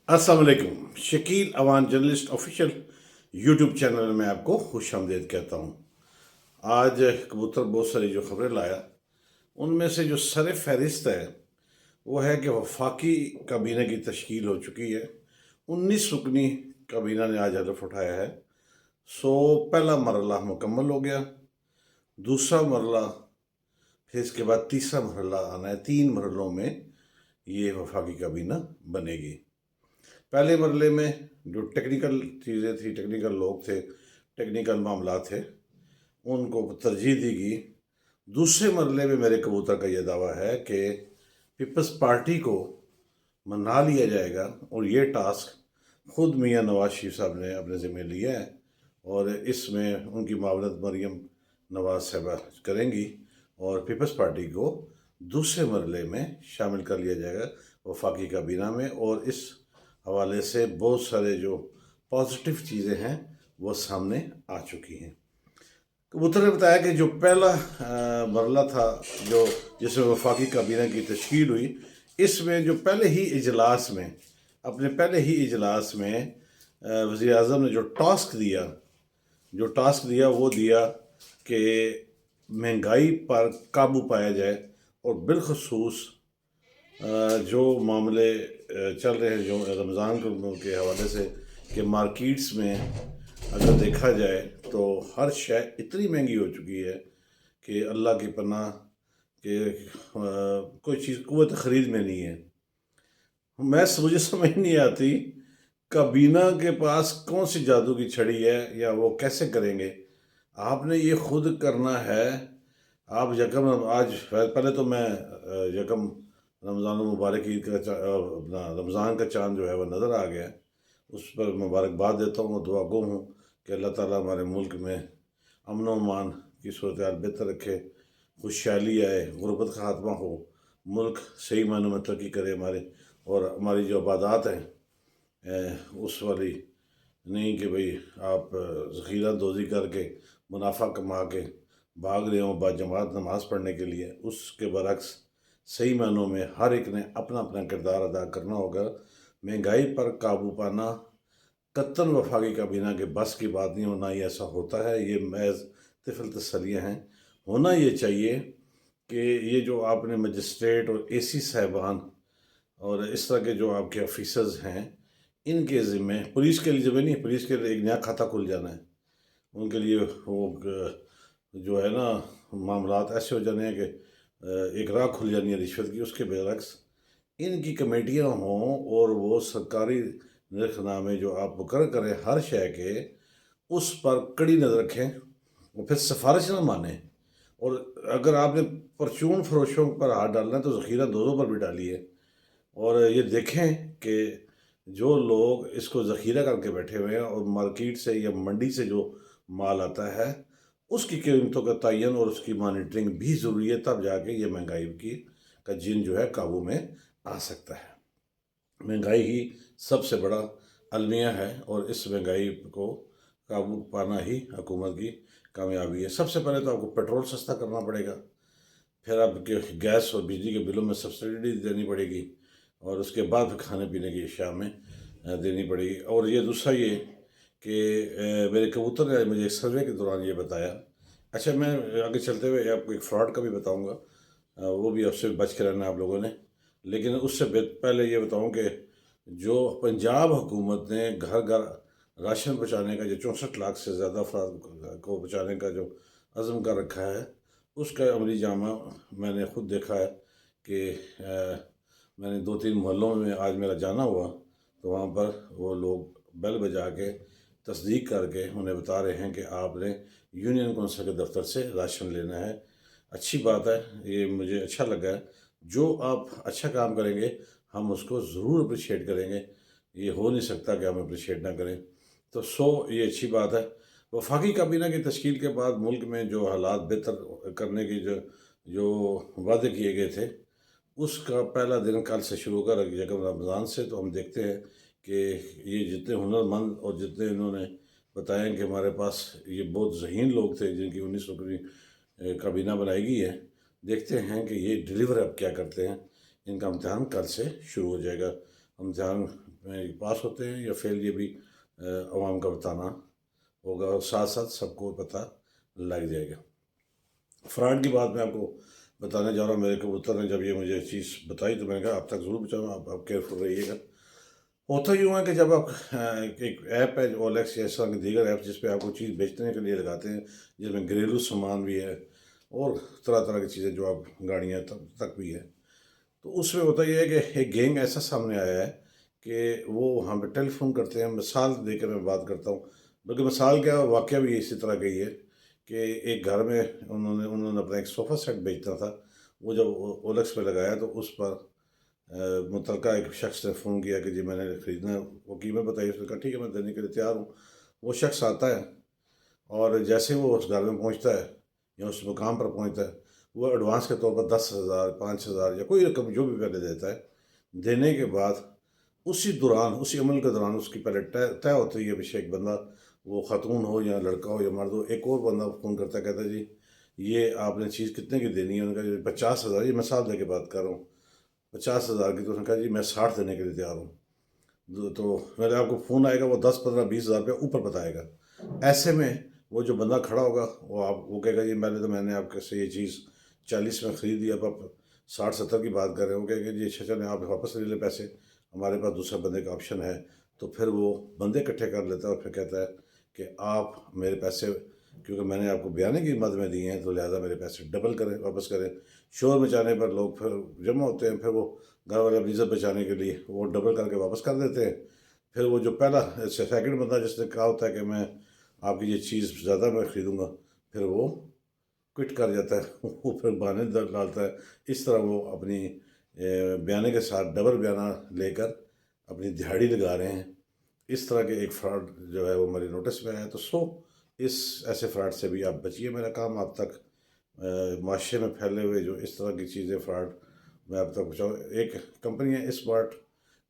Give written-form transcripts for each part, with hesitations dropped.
अस्सलाम वालेकुम। Shakeel Awan journalist official YouTube channel में आपको खुश आमदीद कहता हूँ। आज कबूतर बहुत सारी जो खबरें लाया, उनमें से जो सर फहरिस्त है वो है कि वफाकी काबीना की तश्कील हो चुकी है। 19 रुकनी काबीना ने आज हलफ उठाया है। पहला मरला मुकम्मल हो गया, दूसरा मरला, फिर इसके बाद तीसरा मरला आना है। 3 मरलों में ये वफाकी काबीना बनेगी। पहले मरले में जो टेक्निकल चीज़ें थी, टेक्निकल लोग थे, टेक्निकल मामला थे, उनको तरजीह दी गई। दूसरे मरले में मेरे कबूतर का यह दावा है कि पीपल्स पार्टी को मना लिया जाएगा और ये टास्क खुद मियाँ नवाज शरीफ साहब ने अपने ज़िम्मे लिया है और इसमें उनकी मावनत मरीम नवाज साहबा करेंगी और पीपल्स पार्टी को दूसरे मरले में शामिल कर लिया जाएगा वफाकी काबीना में। और इस हवाले से बहुत सारे जो पॉजिटिव चीज़ें हैं वो सामने आ चुकी हैं। कबूतर ने बताया कि जो पहला मरला था जो जिसमें वफाकी काबीना की तश्कील हुई, इसमें जो पहले ही इजलास में वज़ीर आज़म ने जो टास्क दिया वो दिया कि महंगाई पर काबू पाया जाए और बिलखसूस जो मामले चल रहे हैं जो रमज़ान के हवाले से कि मार्केट्स में अगर देखा जाए तो हर शय इतनी महंगी हो चुकी है कि अल्लाह की पनाह कि कोई चीज़ कुव्वत ख़रीद में नहीं है। मुझे समझ नहीं आती काबीना के पास कौन सी जादू की छड़ी है या वो कैसे करेंगे। आपने ये खुद करना है। आप यकम आज पहले तो मैं यकम रमज़ान मुबारक ईद का अपना रमज़ान का चाँद जो है वह नज़र आ गया। उस पर मुबारकबाद देता हूँ, दुआ गो हूँ कि अल्लाह ताला हमारे मुल्क में अमन व अमान की सूरत हाल बेहतर रखे, खुशहाली आए, गुरबत का खात्मा हो, मुल्क सही मायनों में तरक्की करे हमारे, और हमारी जो इबादत हैं उस वाली नहीं कि भाई आप ज़ख़ीरा दोज़ी करके मुनाफा कमा के भाग रहे हों बाजमात नमाज़ पढ़ने के लिए। उसके बरक्स सही मायनों में हर एक ने अपना अपना किरदार अदा करना होगा। महंगाई पर काबू पाना कत्तन वफाकी काबीना के बस की बात नहीं होना, ये ऐसा होता है, ये महज तिफल तसलियाँ हैं। होना ये चाहिए कि ये जो आपने मजिस्ट्रेट और एसी साहिबान और इस तरह के जो आपके ऑफिसर्स हैं, इनके ज़िम्मे पुलिस के लिए ज़िम्मे नहीं, पुलिस के लिए एक नया खाता खुल जाना है। उनके लिए वो जो है ना मामलात ऐसे हो जाने हैं कि एक राह खुल जानी है रिश्वत की। उसके बरक्स इनकी कमेटियाँ हों और वो सरकारी निर्खनामे जो आप मुकर्रर करें हर शय के, उस पर कड़ी नज़र रखें और फिर सिफारिश ना मानें। और अगर आपने परचून फरोशों पर हाथ डालना है तो ज़ख़ीरा दोज़ों पर भी डालिए और ये देखें कि जो लोग इसको ज़ख़ीरा करके बैठे हुए हैं और मार्केट से या मंडी से जो माल आता है उसकी कीमतों का तयन और उसकी मॉनिटरिंग भी ज़रूरी है, तब जाके ये महंगाई का जिन जो है काबू में आ सकता है। महंगाई ही सबसे बड़ा अलमिया है और इस महंगाई को काबू पाना ही हुकूमत की कामयाबी है। सबसे पहले तो आपको पेट्रोल सस्ता करना पड़ेगा, फिर आपके गैस और बिजली के बिलों में सब्सिडी देनी पड़ेगी और उसके बाद फिर खाने पीने की अशिया में देनी पड़ेगी। और ये दूसरा ये कि मेरे कबूतर ने मुझे एक सर्वे के दौरान ये बताया। अच्छा, मैं आगे चलते हुए आपको एक फ्रॉड का भी बताऊंगा, वो भी आपसे बच के रहना आप लोगों ने। लेकिन उससे पहले ये बताऊं कि जो पंजाब हुकूमत ने घर घर राशन पहुँचाने का जो 64 लाख से ज़्यादा अफराद को पहुँचाने का जो अज़म कर रखा है, उसका अमली जामा मैंने ख़ुद देखा है कि मैंने 2-3 मोहल्लों में आज मेरा जाना हुआ तो वहाँ पर वो लोग बेल बजा के तस्दीक करके उन्हें बता रहे हैं कि आपने यूनियन कौंसिल के दफ्तर से राशन लेना है। अच्छी बात है, ये मुझे अच्छा लगा है। जो आप अच्छा काम करेंगे हम उसको ज़रूर अप्रिशिएट करेंगे, ये हो नहीं सकता कि हम अप्रिशिएट ना करें। तो ये अच्छी बात है। वफाकी काबीना की तश्कील के बाद मुल्क में जो हालात बेहतर करने की जो वादे किए गए थे, उसका पहला दिन कल से शुरू होगा यकम रमज़ान से। तो हम देखते हैं कि ये जितने हुनरमंद और जितने इन्होंने बताया कि हमारे पास ये बहुत ज़हीन लोग थे जिनकी 19 रुकनी काबीना बनाई गई है, देखते हैं कि ये डिलीवर अब क्या करते हैं। इनका इम्तिहान कल से शुरू हो जाएगा। इम्तिहान میں پاس ہوتے ہیں یا فیل، یہ بھی عوام کا بتانا ہوگا، اور ساتھ ساتھ سب کو پتہ لگ جائے گا۔ فراڈ کی بات میں آپ کو بتانے جا رہا ہوں۔ میرے کبوتر نے جب یہ مجھے چیز بتائی تو میں نے کہا آپ تک ضرور بچاؤں، آپ کیئرفل رہیے گا۔ ہوتا یوں ہے کہ جب آپ ایک ایپ ہے جو OLX یا اس طرح کے دیگر ایپ جس پہ آپ کو چیز بیچنے کے لیے لگاتے ہیں، جس میں گھریلو سامان بھی ہے اور طرح طرح کی چیزیں جو آپ گاڑیاں تک بھی ہے، تو اس میں ہوتا یہ ہے کہ ایک گینگ ایسا سامنے آیا ہے کہ وہ وہاں پہ ٹیلی فون کرتے ہیں۔ مثال دے کر میں بات کرتا ہوں، بلکہ مثال کیا، واقعہ بھی اسی طرح کا ہی ہے کہ ایک گھر میں انہوں نے اپنا ایک صوفہ سیٹ بیچنا تھا۔ وہ جب OLX پہ لگایا تو اس پر متعلقہ ایک شخص نے فون کیا کہ جی میں نے خریدنا ہے، وہ قیمت بتائی، اس نے کہا ٹھیک ہے میں دینے کے لیے تیار ہوں۔ وہ شخص آتا ہے اور جیسے وہ اس گھر میں پہنچتا ہے یا اس مقام پر پہنچتا ہے، وہ ایڈوانس کے طور پر 10,000 5,000 یا کوئی رقم جو بھی پہلے دیتا ہے، دینے کے بعد اسی دوران، اسی عمل کے دوران اس کی پہلے طے ہوتی ہے، پچھے ایک بندہ، وہ خاتون ہو یا لڑکا ہو یا مرد ہو، ایک اور بندہ فون کرتا ہے، کہتا ہے جی یہ آپ نے چیز کتنے کی دینی ہے؟ انہوں نے کہا جی 50,000، یہ مثال دے کے بات کر رہا ہوں، 50,000 کی۔ تو اس نے کہا جی میں 60 دینے کے لیے تیار ہوں۔ تو میرے آپ کو فون آئے گا، وہ 10 15 20 ہزار روپیہ اوپر بتائے گا۔ ایسے میں وہ جو بندہ کھڑا ہوگا وہ کہے گا جی میں نے آپ سے یہ چیز 40 میں خریدی، اب آپ 60 70 کی بات کر رہے ہیں۔ وہ کہے گا جی اچھا چلیں آپ واپس لے لیں پیسے، ہمارے پاس دوسرے بندے کا آپشن ہے۔ تو پھر وہ بندے اکٹھے کر لیتا ہے اور پھر کہتا ہے کہ آپ میرے پیسے، کیونکہ میں نے آپ کو بیانے کی مد میں دیے ہیں تو لہٰذا میرے پیسے ڈبل کریں، واپس کریں۔ شور مچانے پر لوگ پھر جمع ہوتے ہیں، پھر وہ گھر والے اپنی عزت بچانے کے لیے وہ ڈبل کر کے واپس کر دیتے ہیں۔ پھر وہ جو پہلا سیکنڈ بندہ جس نے کہا ہوتا ہے کہ میں آپ کی یہ چیز زیادہ میں خریدوں گا، پھر وہ کوئٹ کر جاتا ہے، وہ پھر بہانے ڈالتا ہے۔ اس طرح وہ اپنی بیانے کے ساتھ ڈبل بیانہ لے کر اپنی دہاڑی لگا رہے ہیں۔ اس طرح کے ایک فراڈ جو ہے وہ میرے نوٹس میں آیا۔ تو اس ایسے فراڈ سے بھی آپ بچیے۔ میرا کام آپ تک معاشرے میں پھیلے ہوئے جو اس طرح کی چیزیں فراڈ میں آپ تک پہنچاؤں۔ ایک کمپنی ہے اسمارٹ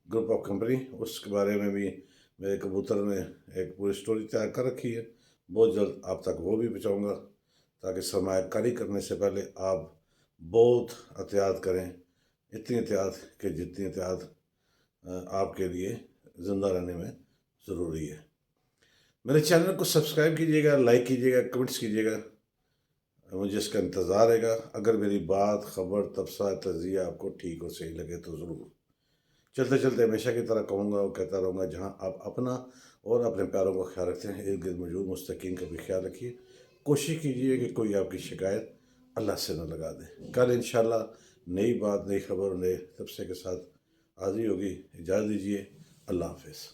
گروپ آف کمپنی، اس کے بارے میں بھی میرے کبوتر نے ایک پوری سٹوری تیار کر رکھی ہے، بہت جلد آپ تک وہ بھی پہنچاؤں گا، تاکہ سرمایہ کاری کرنے سے پہلے آپ بہت احتیاط کریں، اتنی احتیاط کہ جتنی احتیاط آپ کے لیے زندہ رہنے میں ضروری ہے۔ میرے چینل کو سبسکرائب کیجیے گا، لائک کیجیے گا، کمنٹس کیجیے گا، مجھے اس کا انتظار رہے گا۔ اگر میری بات، خبر، تبصرہ، تجزیہ آپ کو ٹھیک اور صحیح لگے تو ضرور چلتے چلتے ہمیشہ کی طرح کہوں گا اور کہتا رہوں گا، جہاں آپ اپنا اور اپنے پیاروں کا خیال رکھتے ہیں، ارد گرد موجود مستحقین کا بھی خیال رکھیے۔ کوشش کیجیے کہ کوئی آپ کی شکایت اللہ سے نہ لگا دے۔ کل انشاءاللہ نئی بات، نئی خبر، نئے تبصرے کے ساتھ حاضری ہوگی۔ اجازت دیجیے، اللہ حافظ۔